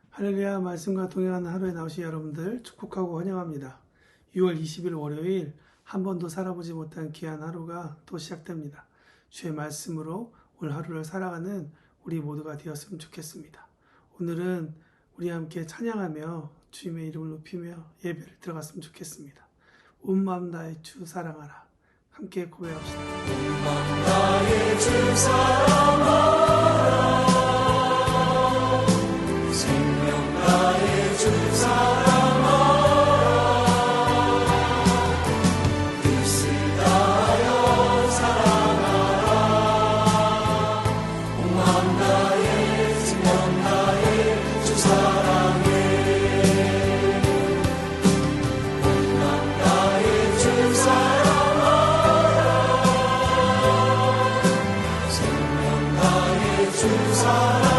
할렐루야. 말씀과 동행하는 하루에 나오신 여러분들 축복하고 환영합니다. 6월 20일 월요일, 한 번도 살아보지 못한 귀한 하루가 또 시작됩니다. 주의 말씀으로 오늘 하루를 살아가는 우리 모두가 되었으면 좋겠습니다. 오늘은 우리 함께 찬양하며 주님의 이름을 높이며 예배를 들어갔으면 좋겠습니다. 온 마음 다해 주 사랑하라. 함께 고백합시다. 온 마음 다해 주 사랑하라. 생명 다해 주 사랑하라. 뜻을 다하여 사랑하라. 온 마음 다해 생명 다해 주 사랑해. 온 마음 다해 주 사랑하라. 생명 다해 주 사랑하라.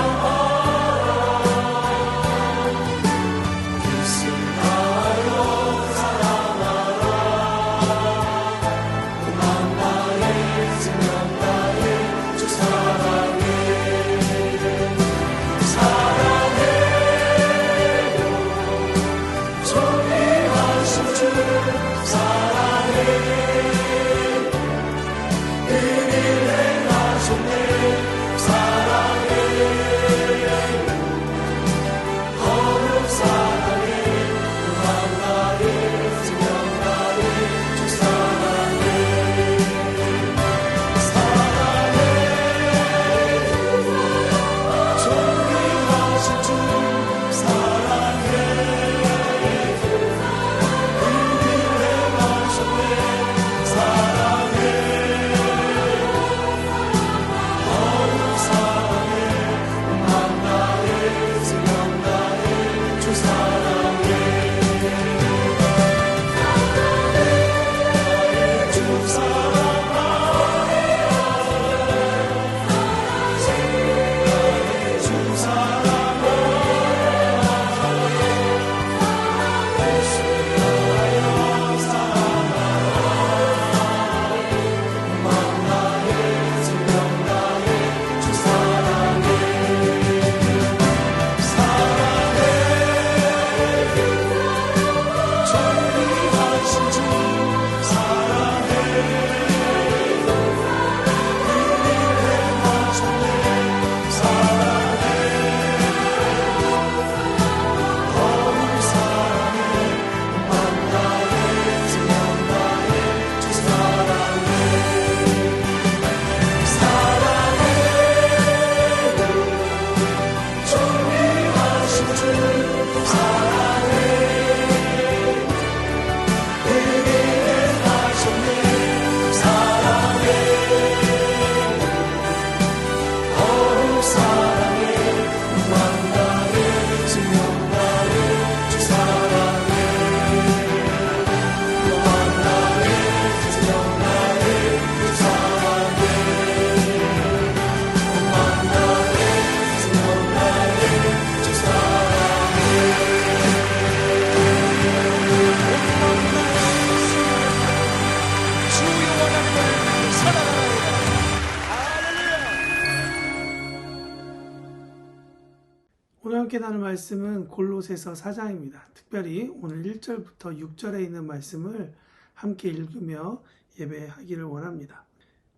오늘 함께 나눌 말씀은 골로새서 4장입니다. 특별히 오늘 1절부터 6절에 있는 말씀을 함께 읽으며 예배하기를 원합니다.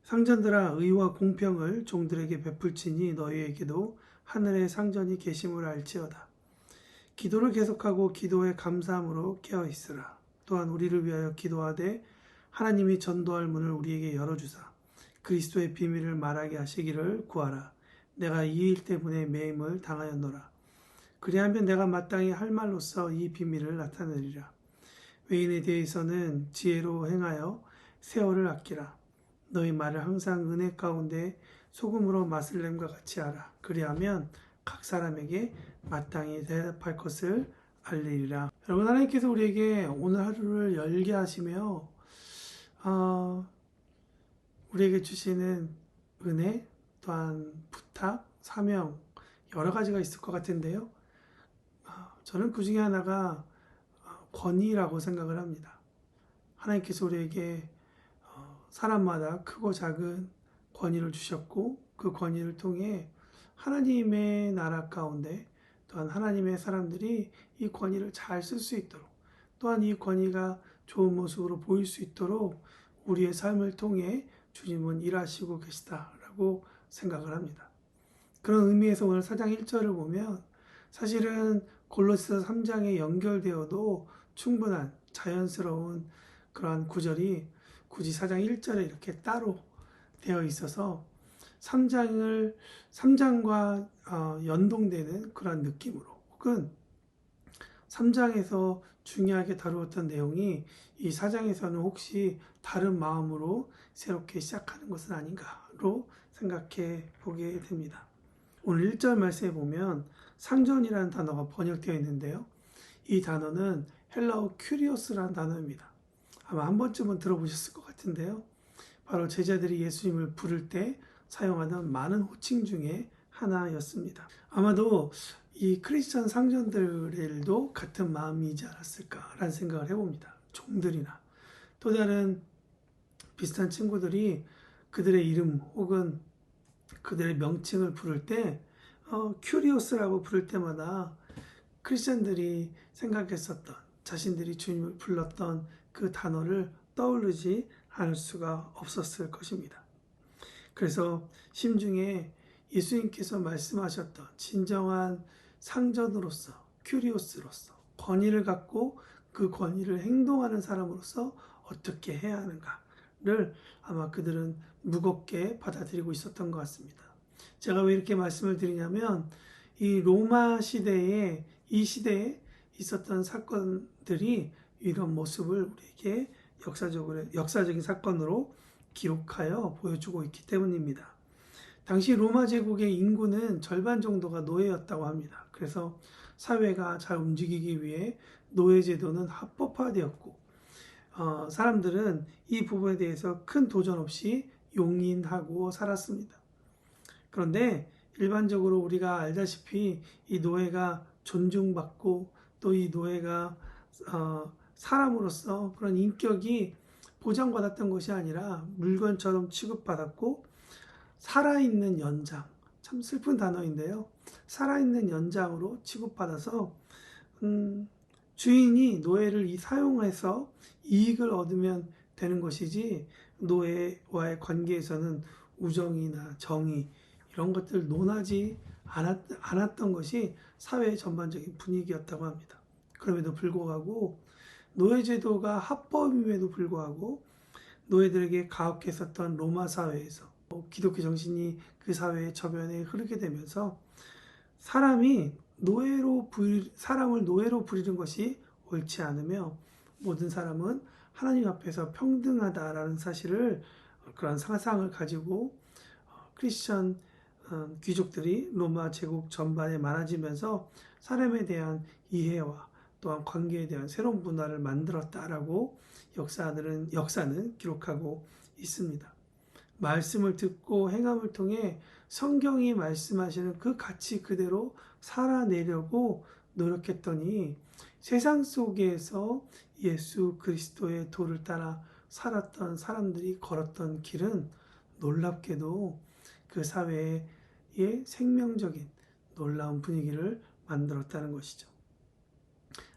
상전들아, 의와 공평을 종들에게 베풀지니 너희에게도 하늘의 상전이 계심을 알지어다. 기도를 계속하고 기도에 감사함으로 깨어있으라. 또한 우리를 위하여 기도하되 하나님이 전도할 문을 우리에게 열어주사 그리스도의 비밀을 말하게 하시기를 구하라. 내가 이 일 때문에 매임을 당하였노라. 그리하면 내가 마땅히 할 말로써 이 비밀을 나타내리라. 외인에 대해서는 지혜로 행하여 세월을 아끼라. 너희 말을 항상 은혜 가운데 소금으로 맛을 냄과 같이 하라. 그리하면 각 사람에게 마땅히 대답할 것을 알리리라. 여러분, 하나님께서 우리에게 오늘 하루를 열게 하시며 우리에게 주시는 은혜, 또한 부탁, 사명 여러 가지가 있을 것 같은데요. 저는 그 중에 하나가 권위라고 생각을 합니다. 하나님께서 우리에게 사람마다 크고 작은 권위를 주셨고 그 권위를 통해 하나님의 나라 가운데 또한 하나님의 사람들이 이 권위를 잘 쓸 수 있도록 또한 이 권위가 좋은 모습으로 보일 수 있도록 우리의 삶을 통해 주님은 일하시고 계시다라고 생각을 합니다. 그런 의미에서 오늘 4장 1절을 보면 사실은 골로새서 3장에 연결되어도 충분한 자연스러운 그러한 구절이 굳이 4장 1절에 이렇게 따로 되어 있어서 3장과 연동되는 그런 느낌으로 혹은 3장에서 중요하게 다루었던 내용이 이 4장에서는 혹시 다른 마음으로 새롭게 시작하는 것은 아닌가로 생각해 보게 됩니다. 오늘 1절 말씀에 보면 상전이라는 단어가 번역되어 있는데요. 이 단어는 헬라어 큐리오스라는 단어입니다. 아마 한 번쯤은 들어보셨을 것 같은데요. 바로 제자들이 예수님을 부를 때 사용하던 많은 호칭 중에 하나였습니다. 아마도 이 크리스천 상전들에도 같은 마음이지 않았을까라는 생각을 해봅니다. 종들이나 또 다른 비슷한 친구들이 그들의 이름 혹은 그들의 명칭을 부를 때 큐리오스라고 부를 때마다 크리스천들이 생각했었던 자신들이 주님을 불렀던 그 단어를 떠오르지 않을 수가 없었을 것입니다. 그래서 심중에 예수님께서 말씀하셨던 진정한 상전으로서 큐리오스로서 권위를 갖고 그 권위를 행동하는 사람으로서 어떻게 해야 하는가를 아마 그들은 무겁게 받아들이고 있었던 것 같습니다. 제가 왜 이렇게 말씀을 드리냐면 이 로마 시대에 이 시대에 있었던 사건들이 이런 모습을 우리에게 역사적인 사건으로 기록하여 보여주고 있기 때문입니다. 당시 로마 제국의 인구는 절반 정도가 노예였다고 합니다. 그래서 사회가 잘 움직이기 위해 노예 제도는 합법화되었고 사람들은 이 부분에 대해서 큰 도전 없이 용인하고 살았습니다. 그런데 일반적으로 우리가 알다시피 이 노예가 존중받고 또 이 노예가 사람으로서 그런 인격이 보장받았던 것이 아니라 물건처럼 취급받았고 살아있는 연장, 참 슬픈 단어인데요. 살아있는 연장으로 취급받아서 주인이 노예를 사용해서 이익을 얻으면 되는 것이지 노예와의 관계에서는 우정이나 정의 이런 것들 논하지 않았던 것이 사회의 전반적인 분위기였다고 합니다. 그럼에도 불구하고 노예제도가 합법임에도 불구하고 노예들에게 가혹했었던 로마 사회에서 기독교 정신이 그 사회의 저변에 흐르게 되면서 사람을 노예로 부리는 것이 옳지 않으며 모든 사람은 하나님 앞에서 평등하다라는 사실을 그런 사상을 가지고 크리스천 귀족들이 로마 제국 전반에 많아지면서 사람에 대한 이해와 또한 관계에 대한 새로운 문화를 만들었다라고 역사는 기록하고 있습니다. 말씀을 듣고 행함을 통해 성경이 말씀하시는 그 가치 그대로 살아내려고 노력했더니 세상 속에서 예수 그리스도의 도를 따라 살았던 사람들이 걸었던 길은 놀랍게도 그 사회의 생명적인 놀라운 분위기를 만들었다는 것이죠.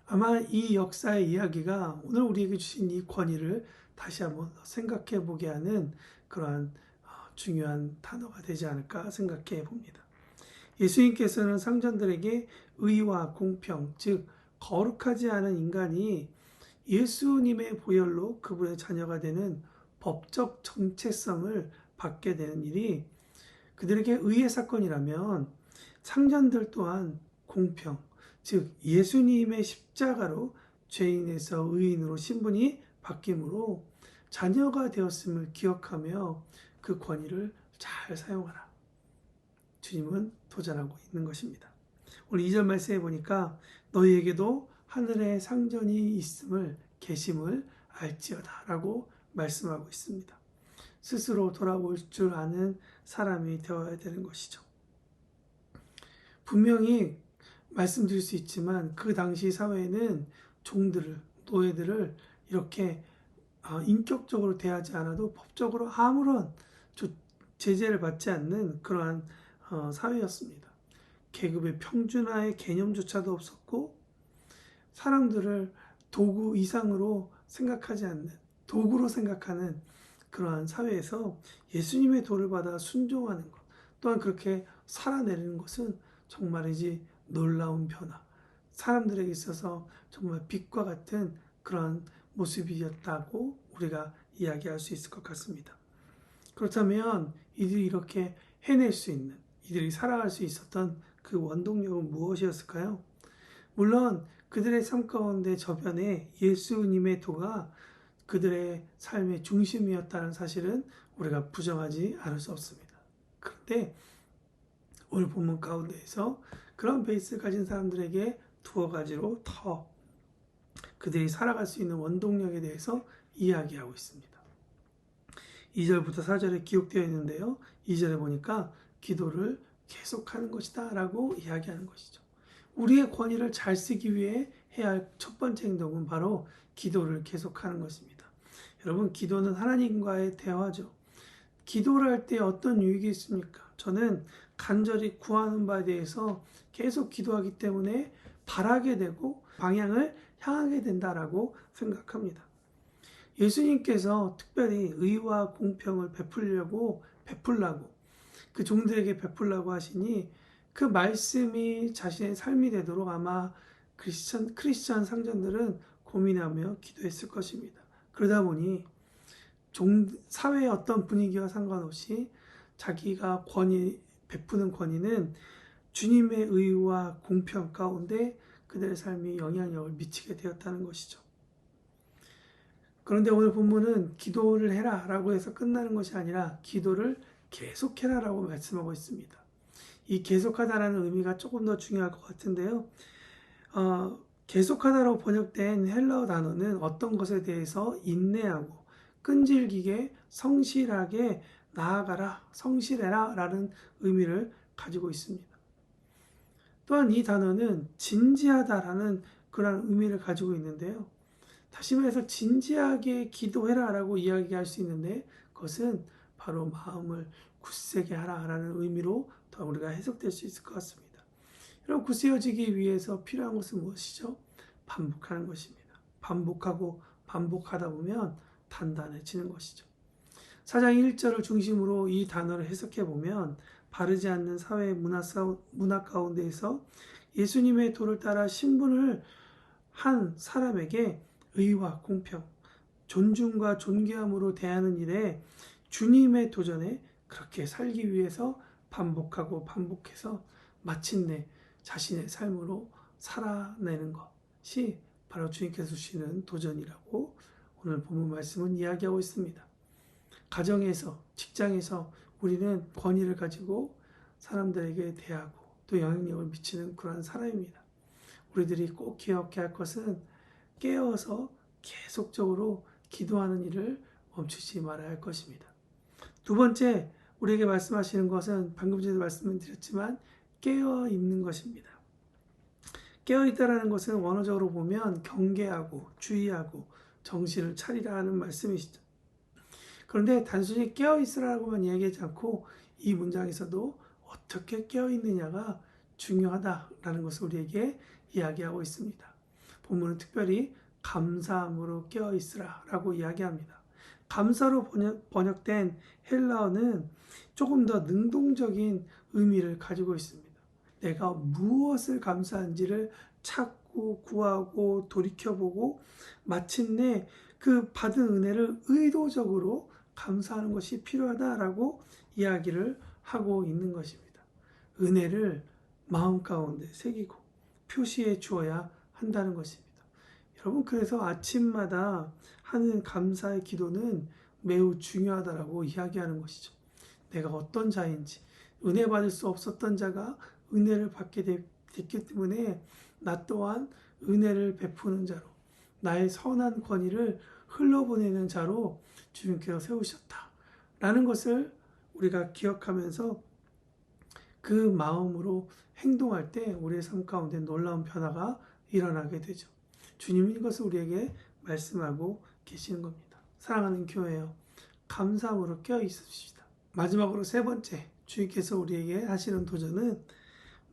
아마 이 역사의 이야기가 오늘 우리에게 주신 이 권위를 다시 한번 생각해 보게 하는 그러한 중요한 단어가 되지 않을까 생각해 봅니다. 예수님께서는 상전들에게 의와 공평, 즉 거룩하지 않은 인간이 예수님의 보혈로 그분의 자녀가 되는 법적 정체성을 받게 되는 일이 그들에게 의의 사건이라면 상전들 또한 공평, 즉 예수님의 십자가로 죄인에서 의인으로 신분이 바뀌므로 자녀가 되었음을 기억하며 그 권위를 잘 사용하라. 주님은 도전하고 있는 것입니다. 오늘 2절 말씀해 보니까 너희에게도 하늘에 상전이 계심을 알지어다 라고 말씀하고 있습니다. 스스로 돌아올 줄 아는 사람이 되어야 되는 것이죠. 분명히 말씀드릴 수 있지만 그 당시 사회에는 노예들을 이렇게 인격적으로 대하지 않아도 법적으로 아무런 제재를 받지 않는 그러한 사회였습니다. 계급의 평준화의 개념조차도 없었고 사람들을 도구 이상으로 생각하지 않는 도구로 생각하는 그러한 사회에서 예수님의 도를 받아 순종하는 것 또한 그렇게 살아내리는 것은 정말이지 놀라운 변화, 사람들에게 있어서 정말 빛과 같은 그런 모습이었다고 우리가 이야기할 수 있을 것 같습니다. 그렇다면 이들이 이렇게 해낼 수 있는, 이들이 살아갈 수 있었던 그 원동력은 무엇이었을까요? 물론 그들의 삶 가운데 저변에 예수님의 도가 그들의 삶의 중심이었다는 사실은 우리가 부정하지 않을 수 없습니다. 그런데 오늘 본문 가운데에서 그런 베이스를 가진 사람들에게 두어 가지로 더 그들이 살아갈 수 있는 원동력에 대해서 이야기하고 있습니다. 2절부터 4절에 기록되어 있는데요. 2절에 보니까 기도를 계속하는 것이다 라고 이야기하는 것이죠. 우리의 권위를 잘 쓰기 위해 해야 할 첫 번째 행동은 바로 기도를 계속하는 것입니다. 여러분, 기도는 하나님과의 대화죠. 기도를 할 때 어떤 유익이 있습니까? 저는 간절히 구하는 바에 대해서 계속 기도하기 때문에 바라게 되고 방향을 향하게 된다라고 생각합니다. 예수님께서 특별히 의와 공평을 베풀라고 그 종들에게 베풀라고 하시니 그 말씀이 자신의 삶이 되도록 아마 크리스천 상전들은 고민하며 기도했을 것입니다. 그러다 보니 사회의 어떤 분위기와 상관없이 자기가 베푸는 권위는 주님의 의와 공평 가운데 그들의 삶이 영향력을 미치게 되었다는 것이죠. 그런데 오늘 본문은 기도를 해라 라고 해서 끝나는 것이 아니라 기도를 계속해라 라고 말씀하고 있습니다. 이 계속하다라는 의미가 조금 더 중요할 것 같은데요. 계속하다로 번역된 헬라어 단어는 어떤 것에 대해서 인내하고 끈질기게 성실하게 나아가라, 성실해라 라는 의미를 가지고 있습니다. 또한 이 단어는 진지하다라는 그런 의미를 가지고 있는데요. 다시 말해서 진지하게 기도해라 라고 이야기할 수 있는데 그것은 바로 마음을 굳세게 하라 라는 의미로 더 우리가 해석될 수 있을 것 같습니다. 여러분, 굳세어지기 위해서 필요한 것은 무엇이죠? 반복하는 것입니다. 반복하고 반복하다 보면 단단해지는 것이죠. 4장 1절을 중심으로 이 단어를 해석해 보면 바르지 않는 사회 문화 가운데에서 예수님의 도를 따라 신분을 한 사람에게 의와 공평, 존중과 존귀함으로 대하는 일에 주님의 도전에 그렇게 살기 위해서 반복하고 반복해서 마침내 자신의 삶으로 살아내는 것이 바로 주님께서 주시는 도전이라고 오늘 본문 말씀은 이야기하고 있습니다. 가정에서, 직장에서 우리는 권위를 가지고 사람들에게 대하고 또 영향력을 미치는 그러한 사람입니다. 우리들이 꼭 기억해야 할 것은 깨어서 계속적으로 기도하는 일을 멈추지 말아야 할 것입니다. 두 번째, 우리에게 말씀하시는 것은 방금 전에도 말씀을 드렸지만 깨어 있는 것입니다. 깨어 있다라는 것은 원어적으로 보면 경계하고 주의하고 정신을 차리라 하는 말씀이시죠. 그런데 단순히 깨어 있으라고만 이야기하지 않고 이 문장에서도 어떻게 깨어 있느냐가 중요하다라는 것을 우리에게 이야기하고 있습니다. 본문은 특별히 감사함으로 깨어 있으라라고 이야기합니다. 감사로 번역된 헬라어는 조금 더 능동적인 의미를 가지고 있습니다. 내가 무엇을 감사한지를 찾고 구하고 돌이켜보고 마침내 그 받은 은혜를 의도적으로 감사하는 것이 필요하다라고 이야기를 하고 있는 것입니다. 은혜를 마음 가운데 새기고 표시해 주어야 한다는 것입니다. 여러분, 그래서 아침마다 하는 감사의 기도는 매우 중요하다라고 이야기하는 것이죠. 내가 어떤 자인지, 은혜 받을 수 없었던 자가 은혜를 받게 됐기 때문에 나 또한 은혜를 베푸는 자로, 나의 선한 권위를 흘러보내는 자로 주님께서 세우셨다 라는 것을 우리가 기억하면서 그 마음으로 행동할 때 우리의 삶 가운데 놀라운 변화가 일어나게 되죠. 주님이 이것을 우리에게 말씀하고 계시는 겁니다. 사랑하는 교회여, 감사함으로 깨어 있읍시다. 마지막으로 세 번째, 주님께서 우리에게 하시는 도전은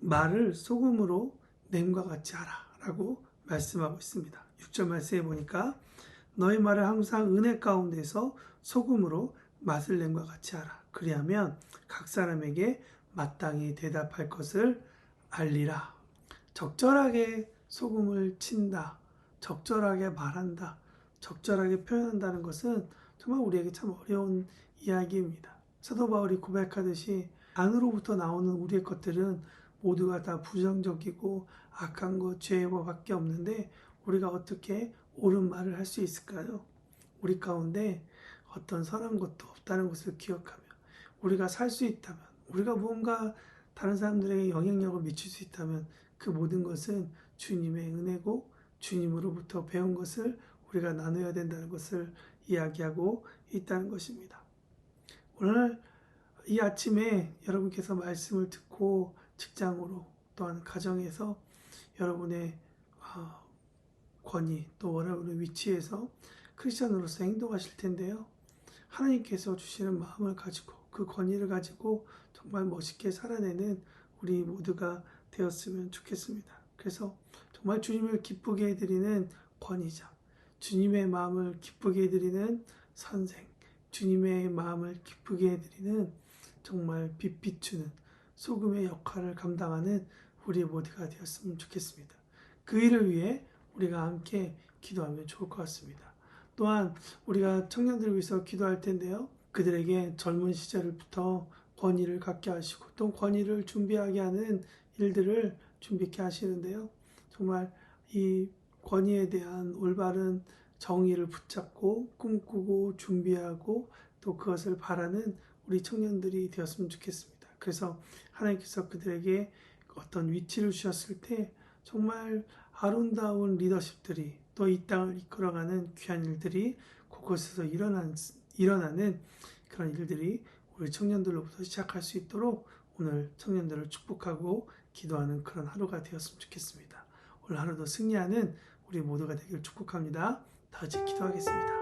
말을 소금으로 냄과 같이 하라 라고 말씀하고 있습니다. 6절 말씀해 보니까 너희 말을 항상 은혜 가운데서 소금으로 맛을 냄과 같이 하라. 그리하면 각 사람에게 마땅히 대답할 것을 알리라. 적절하게 소금을 친다, 적절하게 말한다, 적절하게 표현한다는 것은 정말 우리에게 참 어려운 이야기입니다. 사도 바울이 고백하듯이 안으로부터 나오는 우리의 것들은 모두가 다 부정적이고 악한 것, 죄의 법밖에 없는데 우리가 어떻게 옳은 말을 할 수 있을까요? 우리 가운데 어떤 선한 것도 없다는 것을 기억하며 우리가 살 수 있다면, 우리가 무언가 다른 사람들에게 영향력을 미칠 수 있다면 그 모든 것은 주님의 은혜고 주님으로부터 배운 것을 우리가 나눠야 된다는 것을 이야기하고 있다는 것입니다. 오늘 이 아침에 여러분께서 말씀을 듣고 직장으로 또한 가정에서 여러분의 권위 또 여러분의 위치에서 크리스천으로서 행동하실 텐데요. 하나님께서 주시는 마음을 가지고 그 권위를 가지고 정말 멋있게 살아내는 우리 모두가 되었으면 좋겠습니다. 그래서 정말 주님을 기쁘게 해드리는 권위자, 주님의 마음을 기쁘게 해드리는 선생, 주님의 마음을 기쁘게 해드리는 정말 빛 비추는 소금의 역할을 감당하는 우리 모두가 되었으면 좋겠습니다. 그 일을 위해 우리가 함께 기도하면 좋을 것 같습니다. 또한 우리가 청년들을 위해서 기도할 텐데요. 그들에게 젊은 시절부터 권위를 갖게 하시고 또 권위를 준비하게 하는 일들을 준비케 하시는데요. 정말 이 권위에 대한 올바른 정의를 붙잡고 꿈꾸고 준비하고 또 그것을 바라는 우리 청년들이 되었으면 좋겠습니다. 그래서 하나님께서 그들에게 어떤 위치를 주셨을 때 정말 아름다운 리더십들이 또 이 땅을 이끌어가는 귀한 일들이 그곳에서 일어나는 그런 일들이 우리 청년들로부터 시작할 수 있도록 오늘 청년들을 축복하고 기도하는 그런 하루가 되었으면 좋겠습니다. 오늘 하루도 승리하는 우리 모두가 되기를 축복합니다. 다 같이 기도하겠습니다.